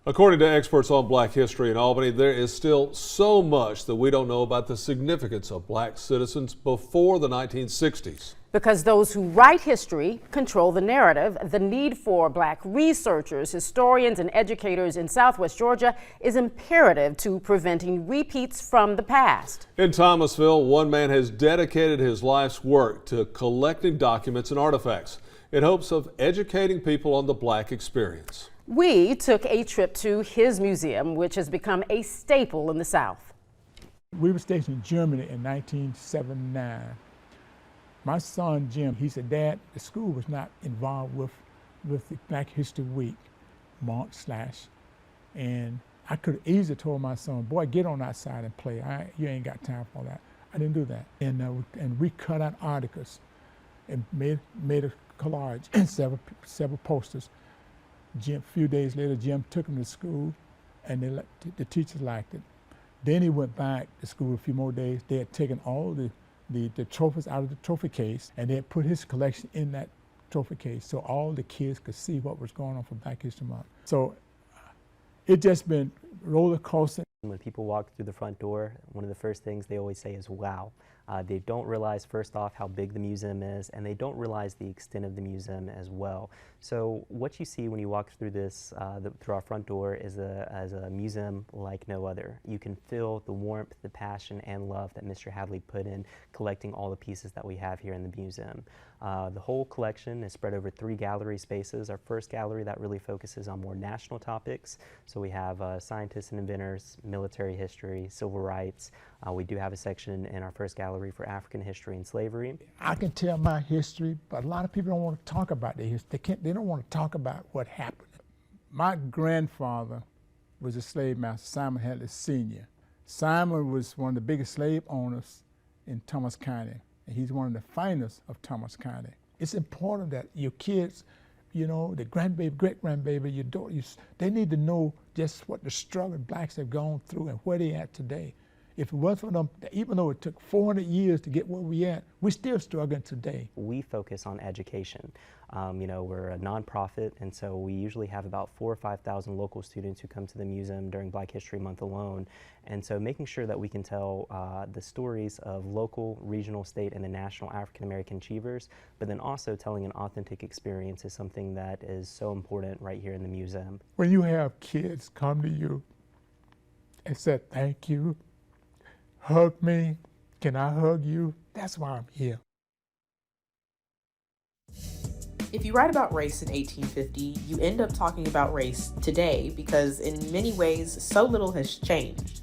According to experts on Black history in Albany, there is still so much that we don't know about the significance of Black citizens before the 1960s. Because those who write history control the narrative, the need for Black researchers, historians, and educators in Southwest Georgia is imperative to preventing repeats from the past. In Thomasville, one man has dedicated his life's work to collecting documents and artifacts in hopes of educating people on the Black experience. We took a trip to his museum, which has become a staple in the South. We were stationed in Germany in 1979. My son, Jim, he said, "Dad, the school was not involved with the Black History Week, March/." And I could have easily told my son, "Boy, get on outside and play. You ain't got time for that." I didn't do that. And we cut out articles and made a collage and several posters. A few days later, Jim took them to school, and the teachers liked it. Then he went back to school a few more days. They had taken all the trophies out of the trophy case, and they had put his collection in that trophy case so all the kids could see what was going on for Black History Month. So it just been roller coaster. When people walk through the front door, one of the first things they always say is, "Wow." They don't realize, first off, how big the museum is, and they don't realize the extent of the museum as well. So what you see when you walk through this, through our front door is a museum like no other. You can feel the warmth, the passion, and love that Mr. Hadley put in collecting all the pieces that we have here in the museum. The whole collection is spread over 3 gallery spaces. Our first gallery that really focuses on more national topics. So we have scientists and inventors, military history, civil rights. We do have a section in our first gallery for African history and slavery. I can tell my history, but a lot of people don't want to talk about their history. They don't want to talk about what happened. My grandfather was a slave master, Simon Hadley Sr. Simon was one of the biggest slave owners in Thomas County, and he's one of the finest of Thomas County. It's important that your kids, you know, the grandbaby, great-grandbaby, your daughter, they need to know just what the struggle Blacks have gone through and where they're at today. If it wasn't for them, even though it took 400 years to get where we're at, we're still struggling today. We focus on education. You know, we're a nonprofit, and so we usually have about 4,000 or 5,000 local students who come to the museum during Black History Month alone. And so making sure that we can tell the stories of local, regional, state, and the national African American achievers, but then also telling an authentic experience is something that is so important right here in the museum. When you have kids come to you and say, "Thank you, hug me, can I hug you?" That's why I'm here. If you write about race in 1850, you end up talking about race today because in many ways, so little has changed.